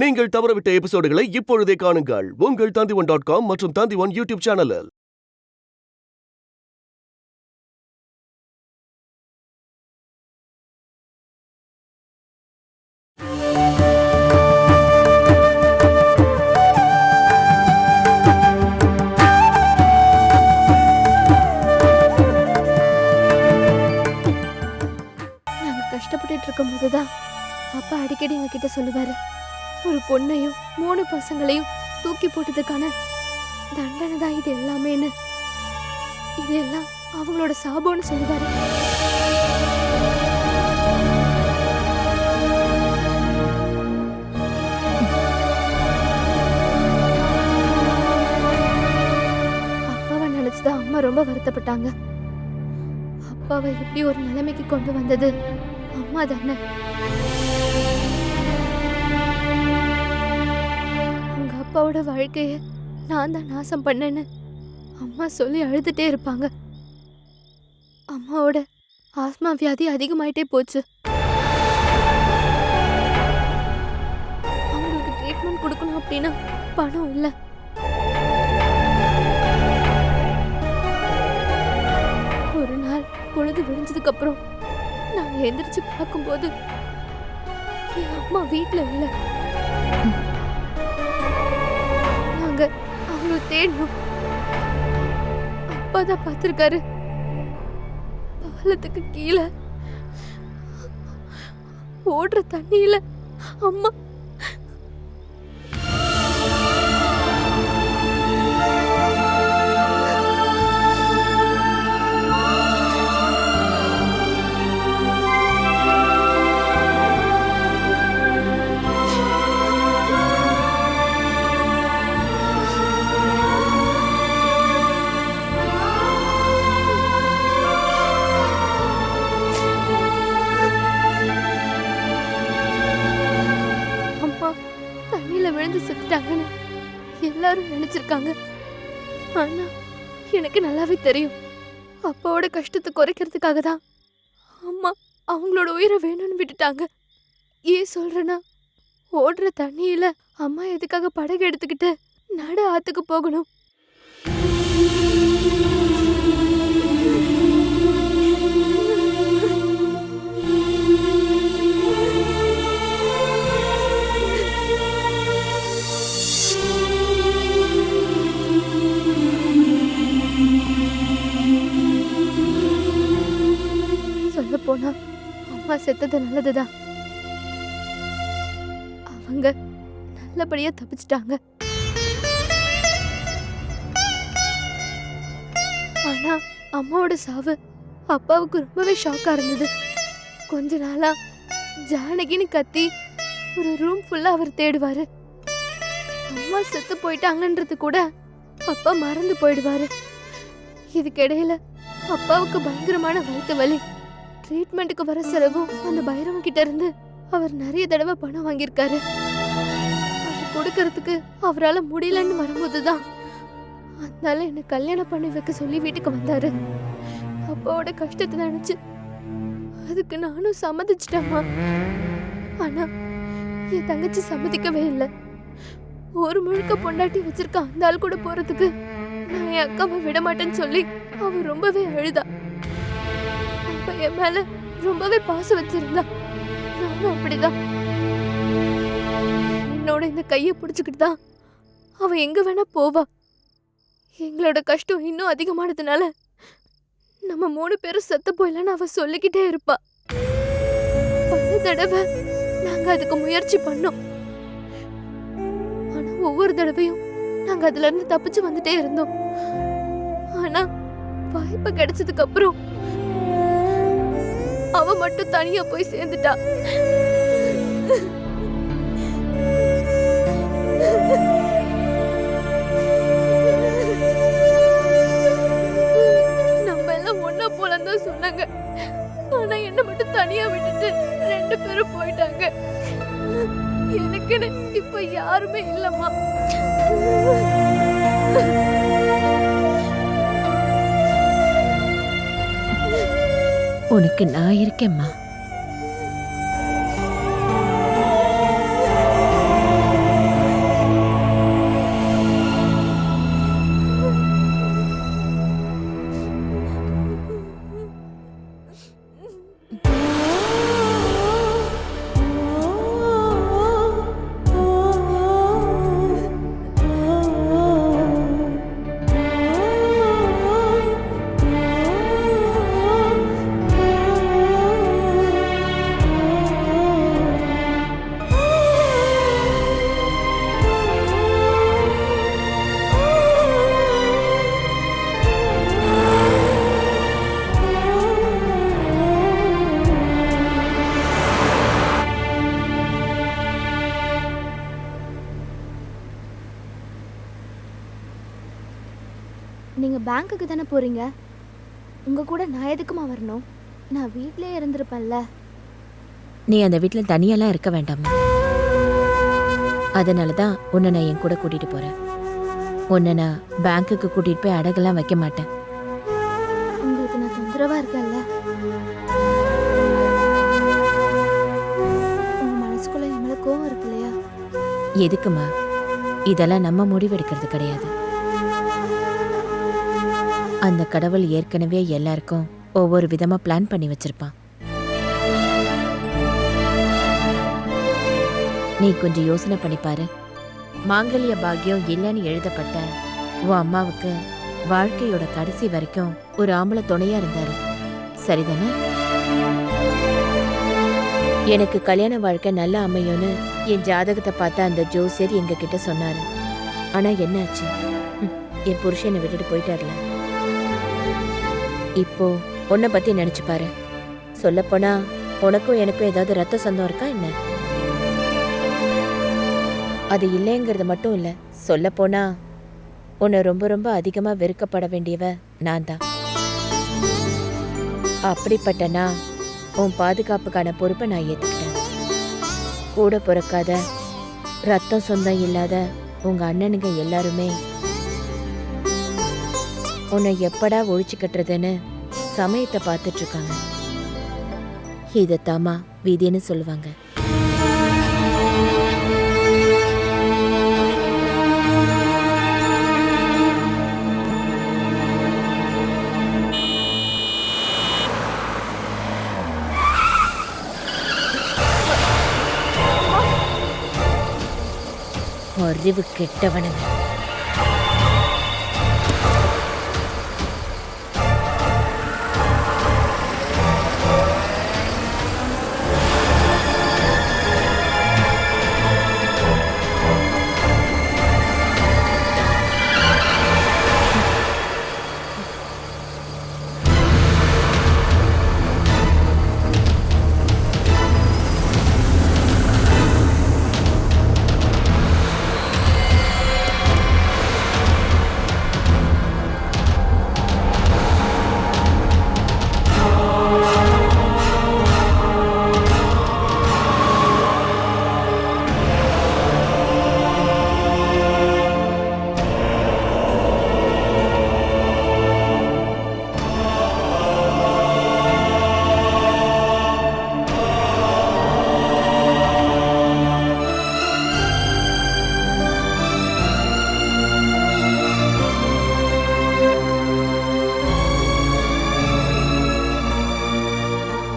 நீங்கள் தவறவிட்ட எபிசோடுகளை இப்பொழுதே காணுங்கள் உங்கள் Tandivan.com மற்றும் Tandivan யூடியூப் சேனலில். நாங்க கஷ்டப்பட்டு இருக்கும் போதுதான் அப்பா அடிக்கடி எங்க கிட்ட சொல்லுவாரு, ஒரு பொண்ணையும் 3 பசங்களையும் தூக்கி போட்டதுக்கான தண்டனை தான் இது எல்லாமேன்னு. இது எல்லாம் அவங்களோட சாபம்னு சொல்லுவாரு. அப்பாவை நினைச்சுதான் அம்மா ரொம்ப வருத்தப்பட்டாங்க. அப்பாவை இப்படி ஒரு நிலைமைக்கு கொண்டு வந்தது அம்மா தானே. அப்பாவோட வாழ்க்கைய நான் தான் நாசம் பண்ணேன்னு அம்மா சொல்லி அழுதுட்டே இருப்பாங்க. அம்மாவோட ஆஸ்மா வியாதி அதிகமாயிட்டே போச்சு. அவங்களுக்கு ட்ரீட்மெண்ட் கொடுக்கணும் அப்படின்னா பணம் இல்லை. ஒரு நாள் பொழுது விடிஞ்சதுக்கு அப்புறம் நான் எந்திரிச்சு பார்க்கும்போது என் அம்மா வீட்டுல இல்லை. அவங்கள தேடணும். அப்பாதான் பார்த்திருக்காரு. பாலத்துக்கு கீழே ஓடுற தண்ணியில அம்மா செத்துட்டாங்கன்னு எல்லாரும் நினைச்சிருக்காங்க. ஆனா எனக்கு நல்லாவே தெரியும், அப்பாவோட கஷ்டத்தை குறைக்கிறதுக்காக தான் அம்மா அவங்களோட உயிரை வேணும்னு விட்டுட்டாங்க. ஏன் சொல்றேன்னா, ஓடுற தண்ணியில அம்மா எதுக்காக படகு எடுத்துக்கிட்டு நடு ஆத்துக்கு போகணும்? போனா அம்மா செத்தது நல்லதுதான். அவங்க நல்லபடியா தப்பிச்சிட்டாங்க. ஆனா அம்மாவோட சாவு அப்பாவுக்கு ரொம்பவே ஷாக்கா இருந்தது. கொஞ்ச நாளா ஜானகின்னு கத்தி ஒரு ரூம் ஃபுல்லா அவர் தேடுவாரு. அம்மா செத்து போயிட்டாங்கன்றது கூட அப்பா மறந்து போயிடுவாரு. இதுக்கிடையில அப்பாவுக்கு பயங்கரமான வயிற்று வலி. ட்ரீட்மெண்ட்டுக்கு வர செலவும் அந்த பைரவன் கிட்ட இருந்து அவர் நிறைய தடவை பணம் வாங்கியிருக்காரு. அது கொடுக்கறதுக்கு அவரால் முடியலன்னு வரும்போதுதான் அதனால என்ன கல்யாணம் பண்ணி வைக்க சொல்லி வீட்டுக்கு வந்தாரு. அப்பாவோட கஷ்டத்தை நினைச்சு அதுக்கு நானும் சம்மதிச்சிட்டேம்மா. ஆனா என் தங்கச்சி சம்மதிக்கவே இல்லை. ஒரு முழுக்க பொண்டாட்டி வச்சிருக்க அந்த ஆள் கூட போறதுக்கு நான் என் அக்காவை விட மாட்டேன்னு சொல்லி அவ ரொம்பவே அழுதா. என் மேல ரொம்பவே பாசம் வச்சிருந்தா. நானும் அப்படிதான். என்னோட இந்த கையை பிடிச்சுக்கிட்டு தான் அவ எங்க வேணா போவா. எங்களோட கஷ்டம் இன்னும் அதிகமானதுனால நம்ம 3 பேரும் செத்து போயிலன்னு அவ சொல்லிக்கிட்டே இருப்பா. பல தடவை நாங்க அதுக்கு முயற்சி பண்ணோம். ஆனா ஒவ்வொரு தடவையும் நாங்க அதுல இருந்து தப்பிச்சு வந்துட்டே இருந்தோம். ஆனா வாய்ப்பு கிடைச்சதுக்கு அப்புறம் அவ மட்டும் தனியா போய் சேர்ந்துட்டா. நம்ம எல்லாம் ஒன்னா போலன்னு சொன்னாங்க. ஆனா என்ன மட்டும் தனியா விட்டுட்டு 2 பேரும் போயிட்டாங்க. எனக்குன்னு இப்ப யாருமே இல்லம்மா. உனக்கு நான் இருக்கேம்மா. நீங்க பேங்க்குக்கு தானே போறீங்க? உங்க கூட நான் எதுக்குமா வரணும்? நான் வீட்லயே இருந்திருப்பேன்ல. நீ அந்த வீட்டில் தனியெல்லாம் இருக்க வேண்டாமா? அதனால தான் உன்னை நான் என் கூட கூட்டிட்டு போறேன். உன்னை நான் பேங்க்குக்கு கூட்டிட்டு போய் அடகெல்லாம் வைக்க மாட்டேன். உங்களுக்கு நான் தொந்தரவா இருக்கேன்ல. உங்க மனசுக்குள்ள என் மேல கோவம் இருக்கு இல்லையா? எதுக்குமா? இதெல்லாம் நம்ம முடிவெடுக்கிறது கிடையாது. அந்த கடவுள் ஏற்கனவே எல்லாருக்கும் ஒவ்வொரு விதமா பிளான் பண்ணி வச்சிருப்பான். நீ கொஞ்சம் யோசனை பண்ணி பாரு. மாங்கல்ய பாக்கியம் இல்லைன்னு எழுதப்பட்ட உன் அம்மாவுக்கு வாழ்க்கையோட கடைசி வரைக்கும் ஒரு ஆம்பளை துணையா இருந்தாரு. சரிதானே? எனக்கு கல்யாண வாழ்க்கை நல்லா அமையும்னு என் ஜாதகத்தை பார்த்த அந்த ஜோசியர் எங்க கிட்ட சொன்னாரு. ஆனா என்னாச்சு? என் புருஷனை விட்டுட்டு போயிட்டார்ல. இப்போ உன்னை பத்தி நினைச்சு பாரு. சொல்லப்போனா உனக்கும் எனக்கும் ஏதாவது ரத்த சொந்தம் இருக்கா என்ன? அது இல்லைங்கிறது மட்டும் இல்ல, சொல்லப்போனா உன்னை ரொம்ப ரொம்ப அதிகமா வெறுக்கப்பட வேண்டியவ நான் தான். அப்படிப்பட்ட நான் உன் பாதுகாப்புக்கான பொறுப்பை நான் ஏத்துக்கிட்டேன். கூட பிறக்காத ரத்தம் சொந்தம் இல்லாத உங்க அண்ணனுங்க எல்லாருமே உன்னை எப்படா ஒழிச்சு கட்டுறதுன்னு சமயத்தை பார்த்துட்டு இருக்காங்க. இதத்தாமா விதின்னு சொல்லுவாங்க. அறிவு கெட்டவனுங்க.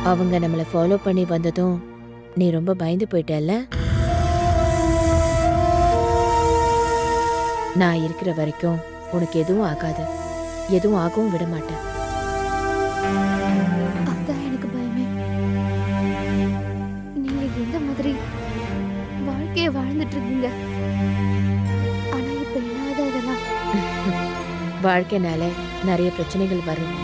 அவங்க நம்மளை ஃபாலோ பண்ணி வந்ததும் நீ ரொம்ப பயந்து போயிட்டல்ல? நான் இருக்கிற வரைக்கும் உனக்கு எதுவும் ஆகாது, எதுவும் ஆகவும் விட மாட்டேன். அதான் எனக்கு பயமே. நீங்க எந்த மாதிரி வாழ்க்கைய வாழ்ந்துட்டு இருக்கீங்க? ஆனா இப்ப என்னாவது அதெல்லாம் வாழ்க்கைனால நிறைய பிரச்சனைகள் வரும்.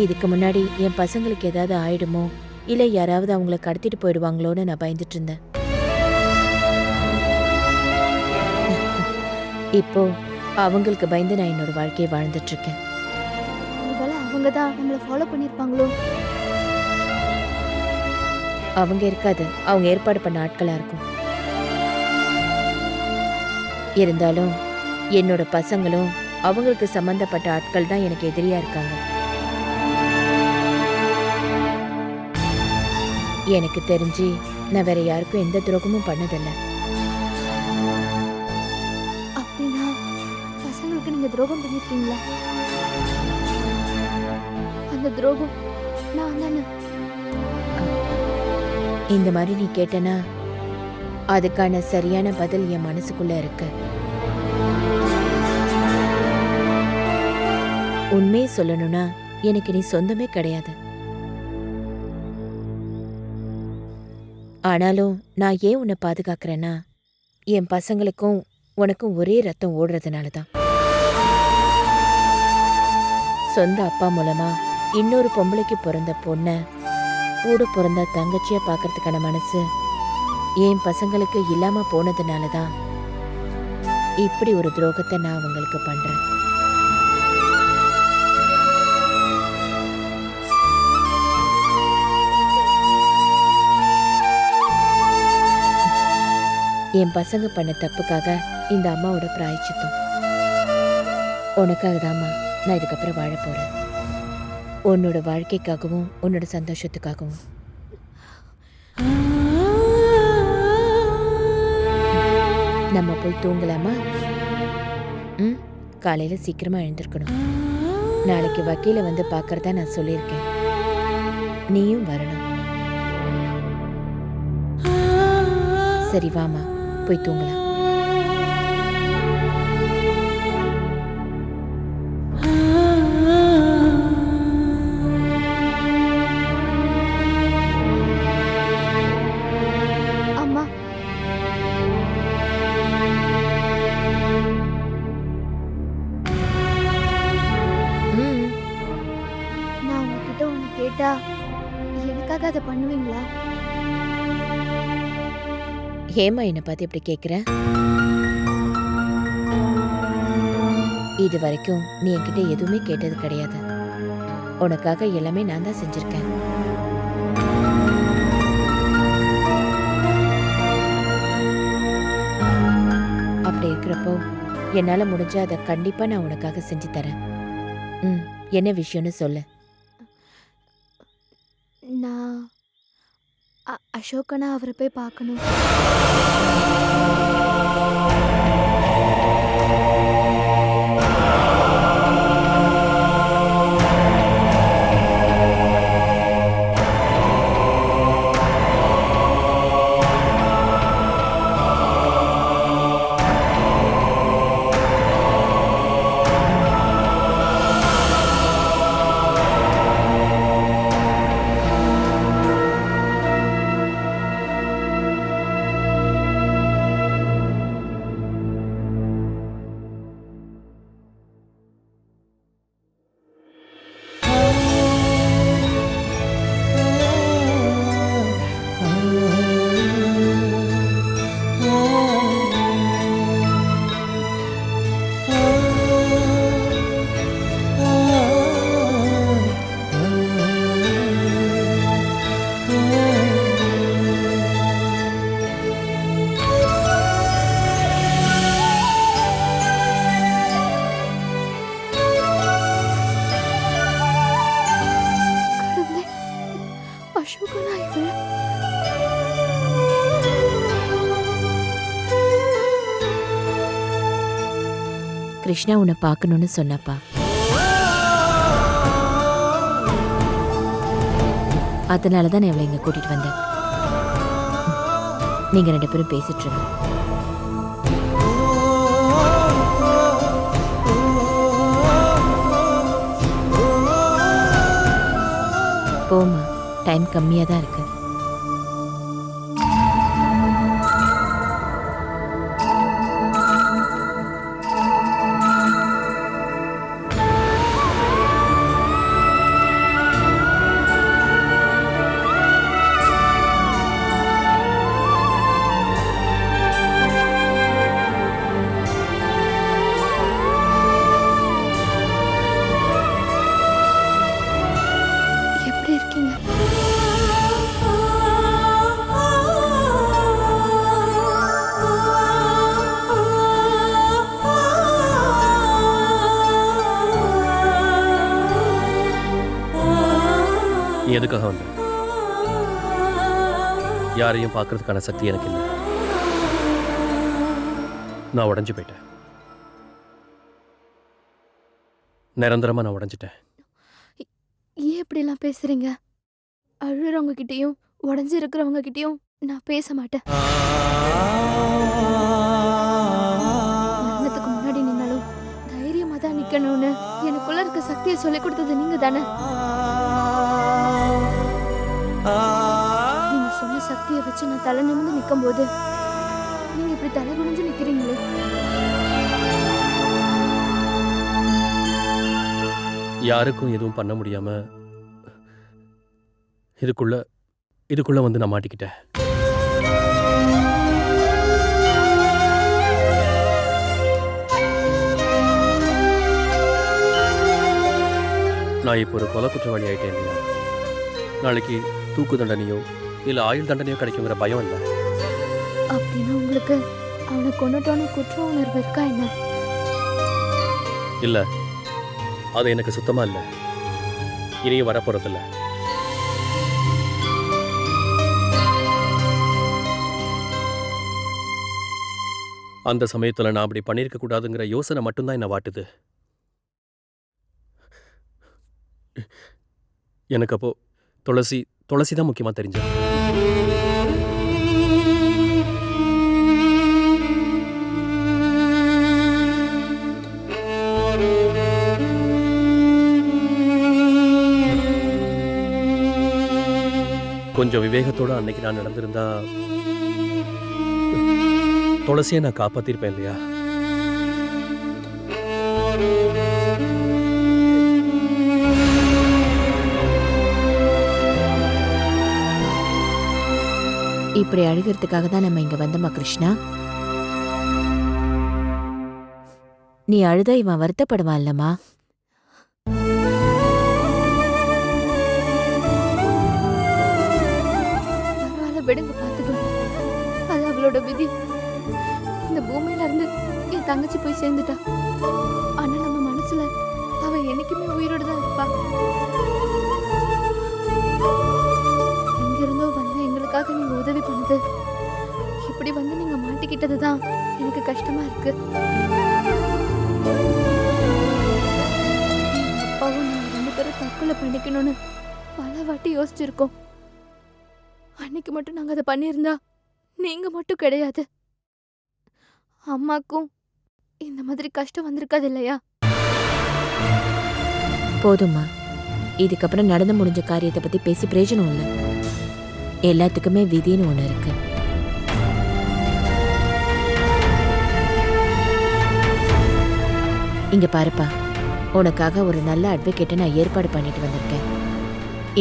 இதுக்கு முன்னாடி என் பசங்களுக்கு ஏதாவது ஆயிடுமோ, இல்லை யாராவது அவங்கள கடத்திட்டு போயிடுவாங்களோன்னு நான் பயந்துட்டு இருந்தேன். இப்போ அவங்களுக்கு பயந்து நான் என்னோட வாழ்க்கையை வாழ்ந்துட்டு இருக்கேன். ஒருவேளை அவங்க தான் நம்மளை ஃபாலோ பண்ணியிருப்பாங்களோ? அவங்க இருக்காது, அவங்க ஏற்பாடு பண்ண ஆட்களா இருக்கும். இருந்தாலும் என்னோட பசங்களும் அவங்களுக்கு சம்பந்தப்பட்ட ஆட்கள் தான் எனக்கு எதிரியா இருக்காங்க. எனக்கு தெரிஞ்சு நான் வேற யாருக்கும் எந்த துரோகமும் பண்ணதில்லை. அப்படின்னா பசங்களுக்கு நீங்க துரோகம் பண்ணிருக்கீங்களா? அந்த துரோகம் நான் தானே. இந்த மாதிரி நீ கேட்டனா அதுக்கான சரியான பதில் என் மனசுக்குள்ள இருக்கு. உண்மையை சொல்லணும்னா எனக்கு நீ சொந்தமே கிடையாது. ஆனாலும் நான் ஏன் உன்னை பாதுகாக்கிறேன்னா, என் பசங்களுக்கும் உனக்கும் ஒரே ரத்தம் ஓடுறதுனால தான். சொந்த அப்பா மூலமா இன்னொரு பொம்பளைக்கு பிறந்த பொண்ணை கூட பிறந்த தங்கச்சியா பார்க்கறதுக்கான மனசு என் பசங்களுக்கு இல்லாம போனதுனால தான் இப்படி ஒரு துரோகத்தை நான் அவங்களுக்கு பண்றேன். என் பசங்க பண்ண தப்புக்காக இந்த அம்மாவோட பிராயச்சித்தம். உனக்காக தாம்மா நான் இதுக்கப்புறம் வாழ போறேன். உன்னோட வாழ்க்கைக்காகவும் உன்னோட சந்தோஷத்துக்காகவும். நம்ம போய் தூங்கலாமா? ம், காலையில சீக்கிரமா எழுந்திருக்கணும். நாளைக்கு வக்கீல வந்து பார்க்கறதா நான் சொல்லியிருக்கேன். நீயும் வரணும். சரி வாமா, போய் தூங்கலாம். அம்மா, ம், நான் உங்ககிட்ட ஒன்று கேட்டா எனக்காக அதை பண்ணுவீங்களா? ஏம்மா என்னை பார்த்து இப்படி கேட்குற? இது வரைக்கும் நீ என்கிட்ட எதுவுமே கேட்டது கிடையாது. உனக்காக எல்லாமே நான் தான் செஞ்சிருக்கேன். அப்படி இருக்கிறப்போ என்னால் முடிஞ்ச அதை கண்டிப்பாக நான் உனக்காக செஞ்சு தரேன். ம், என்ன விஷயம்னு சொல்லு. நான் அசோகனா அவரை போய் பார்க்கணும். அசோகனா இவர்? கிருஷ்ணா உன்னை பார்க்கணும்னு சொன்னப்பா. அதனால தான் நான் இவளை இங்கே கூட்டிட்டு வந்தேன். நீங்க 2 பேரும் பேசிட்டு இருங்க. போமா, டைம் கம்மியாக தான் இருக்கு. எப்படி இருக்கீங்க? நீ எதுக்காக வந்த? யாரையும் பார்க்கறதுக்கான சக்தி எனக்கு இல்லை. நான் உடைஞ்சு போயிட்டேன். நிரந்தரமா நான் உடைஞ்சிட்டேன். ஏன் இப்படிலாம் பேசுறீங்க? அழுறவங்க கிட்டயும் உடஞ்சி இருக்கிறவங்க கிட்டயும் நான் பேச மாட்டேன். மரணத்துக்கு முன்னாடி நின்னாலும் தைரியமா தான் நிக்கணும்னு எனக்குள்ள இருக்க சக்தியை சொல்லிக் கொடுத்தது நீங்க தானே. நீங்க சொன்ன சக்தியை வச்சு நான் தலை நிமிர்ந்து நிக்கும் போது நீங்க இப்படி தலை குனிஞ்சு நிக்கிறீங்களே. யாருக்கும் எதுவும் பண்ண முடியாம இதுக்குள்ள வந்து நான் மாட்டிக்கிட்டேன். நான் இப்போ ஒரு கொலை குற்றவாளி ஆயிட்டேன் இல்லையா? நாளைக்கு தூக்கு தண்டனையோ இல்லை ஆயுள் தண்டனையோ கிடைக்குங்கிற பயம் இல்லை. அப்படின்னா உங்களுக்கு அவனை கொண்டுட்டோன்னு குற்ற உணர்வு இருக்கா என்ன? இல்ல, அது எனக்கு சுத்தமா இல்ல. இனியும் வரப்போறதில்ல. அந்த சமயத்துல நான் அப்படி பண்ணியிருக்க கூடாதுங்கிற யோசனை மட்டும்தான் என்ன வாட்டுது. எனக்கு அப்போ துளசி துளசி தான் முக்கியமா தெரிஞ்சது. கொஞ்சம் விவேகத்தோட அன்னைக்கு நான் நடந்திருந்தா துளசியை நான் காப்பாத்திருப்பேன் இல்லையா? இப்படி அழுகிறதுக்காக தான் நம்ம இங்க வந்தோமா கிருஷ்ணா? நீ அழுதா இவன் வருத்தப்படுவான் இல்லம்மா? பரவாயில்ல, விடுங்க, பாத்துக்கலாம். அது அவளோட விதி. இந்த பூமியில இருந்து என் தங்கச்சி போய் சேர்ந்துட்டா. ஆனா நம்ம மனசுல அவ என்னைக்குமே உயிரோட தான் இருப்பா. எங்கிருந்தோ வந்த எங்களுக்காக நீங்க உதவி பண்ணது, இப்படி வந்து நீங்க மாட்டிக்கிட்டதுதான் எனக்கு கஷ்டமா இருக்கு. அப்பாவும் நான் 2 பேரும் தற்கொலை பண்ணிக்கணும்னு பல வாட்டி யோசிச்சிருக்கோம். அன்னைக்கு மட்டும் நாங்க அதை பண்ணியிருந்தா நீங்க மட்டும் கிடையாது, அம்மாக்கும் இந்த மாதிரி கஷ்டம் வந்திருக்காது இல்லையா? போதும்மா, இதுக்கப்புறம் நடந்து முடிஞ்ச காரியத்தை பத்தி பேசி பிரயோஜனம் இல்லை. எல்லாத்துக்குமே விதின்னு ஒண்ணு இருக்கு. இங்க பாருப்பா, உனக்காக ஒரு நல்ல அட்வொகேட்டை நான் ஏற்பாடு பண்ணிட்டு வந்திருக்கேன்.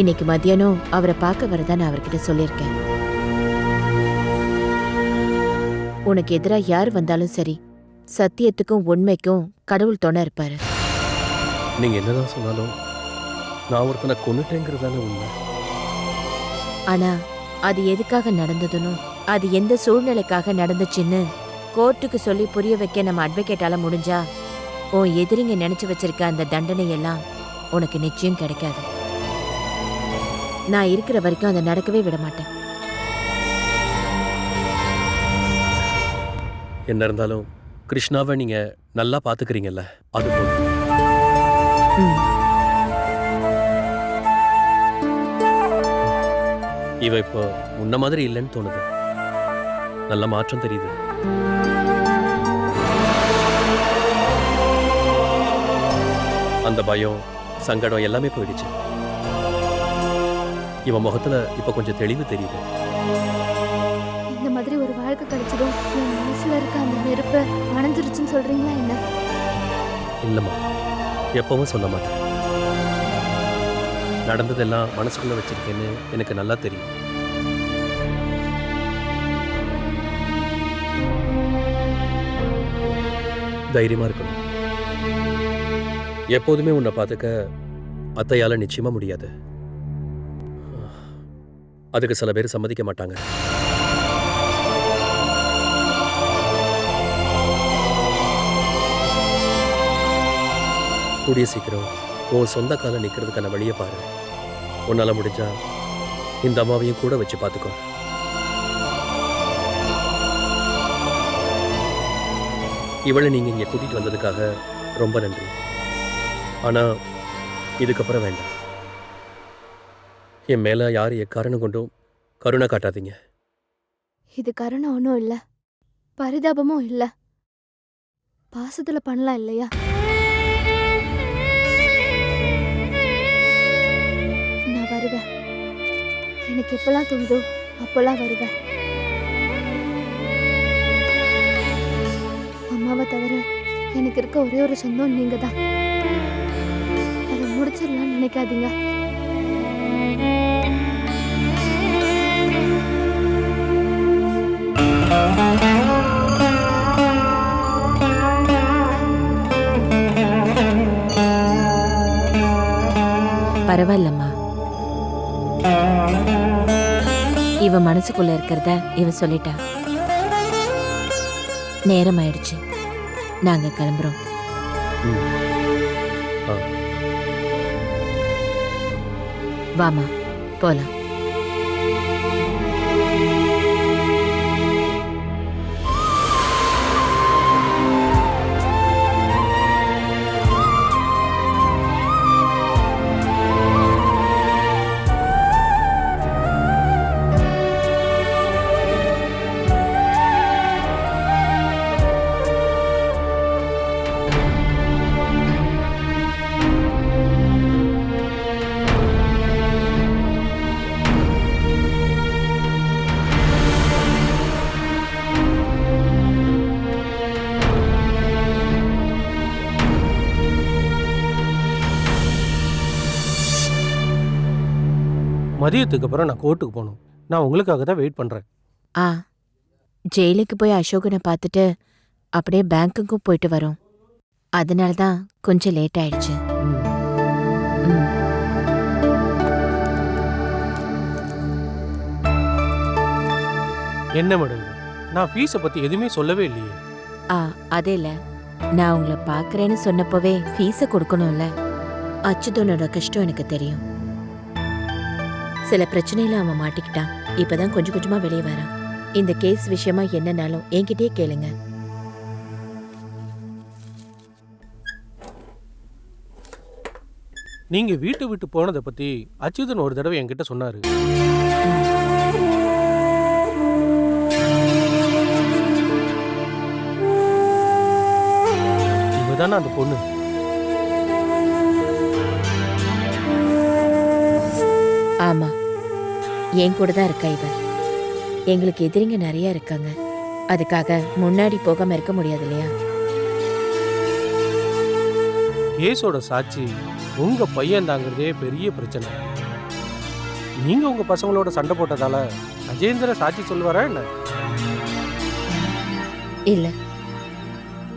இன்னைக்கு மத்தியானம் அவரை பார்க்க வரதா நான் அவர்கிட்ட சொல்லியிருக்கேன். உனக்கு எதிராக யார் வந்தாலும் சரி, சத்தியத்துக்கும் உண்மைக்கும் கடவுள் துணை இருப்பாரு. நீங்க என்னதான் சொன்னாலும் நான் ஒருத்தனை கொன்னுட்டேங்கிறதான உண்மை. ஆனா அது எதுக்காக நடந்ததுன்னு, அது எந்த சூழ்நிலைக்காக நடந்துச்சுன்னு கோர்ட்டுக்கு சொல்லி புரிய வைக்க நம்ம அட்வொகேட்டால முடிஞ்சா, உன் எதிரிங்க நினைச்சு வச்சிருக்க அந்த தண்டனை எல்லாம் உனக்கு நிச்சயம் கிடைக்காது. நான் இருக்கிற வரைக்கும் அதை நடக்கவே விட மாட்டேன். என்ன இருந்தாலும் கிருஷ்ணாவை நீங்க நல்லா பாத்துக்கிறீங்கல்ல, அது போதும். ம். இவ இப்போ முன்ன மாதிரி இல்லைன்னு தோணுது. நல்ல மாற்றம் தெரியுது. அந்த பயம், சங்கடம் எல்லாமே போயிடுச்சு. இவன் முகத்துல இப்ப கொஞ்சம் தெளிவு தெரியுது. இந்த மாதிரி ஒரு வாழ்க்கை கிடைச்சதும் என் மனசுல இருக்க அந்த நெருப்பு அணைஞ்சிருச்சுன்னு சொல்றீங்களா என்ன? இல்லம்மா, எப்பவும் சொல்ல மாட்டேன். நடந்ததெல்லாம் மனசுக்குள்ள வச்சிருக்கேன்னு எனக்கு நல்லா தெரியும். தைரியமா இருக்கணும். எப்போதுமே உன்னை பார்த்துக்க அத்தையால நிச்சயமா முடியாது. அதுக்கு சில பேர் சம்மதிக்க மாட்டாங்க. கூடிய சீக்கிரம் உன் சொந்த கால நிற்கிறதுக்கான வழியை பாரு. உன்னால முடிஞ்சா இந்த அம்மாவையும் கூட வச்சு பார்த்துக்கோ. இவளை நீங்க இங்க கூட்டிட்டு வந்ததுக்காக ரொம்ப நன்றி. ஆனா இதுக்கப்புறம் வேண்டாம். என் மேல யார் எக்காரணம் கொண்டும் கருணை காட்டாதீங்க. இது கருணை ஒன்றும் இல்லை, பரிதாபமும் இல்லை, பாசத்துல பண்ணலாம் இல்லையா? நான் வருவேன். எனக்கு எப்பெல்லாம் தோணுதோ அப்பெல்லாம் வருவேன். அம்மாவை தவிர எனக்கு இருக்க ஒரே ஒரு சொந்தம் நீங்க தான். அதை முடிச்சிடலாம்னு நினைக்காதீங்க. பரவாயில்லம்மா, இவ மனசுக்குள்ள இருக்கிறத இவ சொல்லிட்டா. நேரம் ஆயிடுச்சு, நாங்க கிளம்புறோம். ஆ. வாமா போலாம். மதியத்துக்கு அப்புறம் நான் கோர்ட்டுக்கு போகணும். நான் உங்களுக்காக தான் வெயிட் பண்றேன். ஆ, ஜெயிலுக்கு போய் அசோகனை பார்த்துட்டு அப்படியே பேங்க்குக்கும் போயிட்டு வரோம். அதனால தான் கொஞ்சம் லேட் ஆயிடுச்சு. ம். என்ன மேடம் இது? நான் ஃபீஸை பத்தி எதுவுமே சொல்லவே இல்லையே. ஆ, அதே இல்ல, நான் உங்களை பார்க்கறேன்னு சொன்னப்பவே ஃபீஸை கொடுக்கணும்ல. அச்சுதனோட கஷ்டம் எனக்கு தெரியும். சில பிரச்சனையில அவன் மாட்டிக்கிட்டான். இப்பதான் கொஞ்சம் கொஞ்சமா வெளியே வரான். இந்த கேஸ் விஷயமா என்னன்னாலும் என்கிட்டயே கேளுங்க. நீங்க வீட்டை விட்டு போனதை பத்தி அச்சுதன் ஒரு தடவை என்கிட்ட சொன்னாரு. இவதானே அந்த பொண்ணு? ஆமா, என் கூட தான் இருக்கா இவ. எங்களுக்கு எதிரிங்க நிறைய இருக்காங்க. அதுக்காக முன்னாடி போகாம இருக்க முடியாது இல்லையா? கேஸோட சாட்சி உங்க பையன் தாங்கிறதே பெரிய பிரச்சனை. நீங்க உங்க பசங்களோட சண்டை போட்டதால அஜேந்திர சாட்சி சொல்லுவாரா என்ன? இல்ல,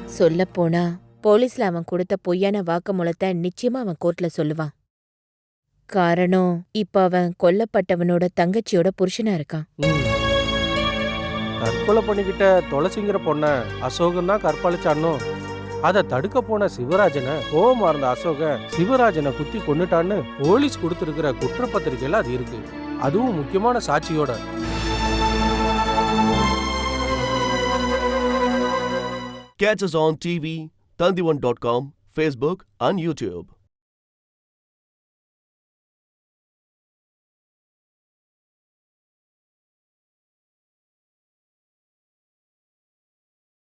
சொல்ல போனா போலீஸ்ல அவன் கொடுத்த பொய்யான வாக்குமூலத்தை நிச்சயமா அவன் கோர்ட்ல சொல்லுவான். காரணம், இப்ப அவன் கொல்லப்பட்டவனோட தங்கச்சியோட புருஷனா இருக்கான். தற்கொலை பண்ணிக்கிட்ட துளசிங்கிற பொண்ண அசோகன் தான் கற்பழிச்சானோ, அதை தடுக்க போன சிவராஜனை கோவமா இருந்த அசோக சிவராஜனை குத்தி கொன்னுட்டான்னு போலீஸ் கொடுத்திருக்கிற குற்றப்பத்திரிகையில அது இருக்கு. அதுவும் முக்கியமான சாட்சியோட. Catch us on TV, Tandivan.com, Facebook and YouTube.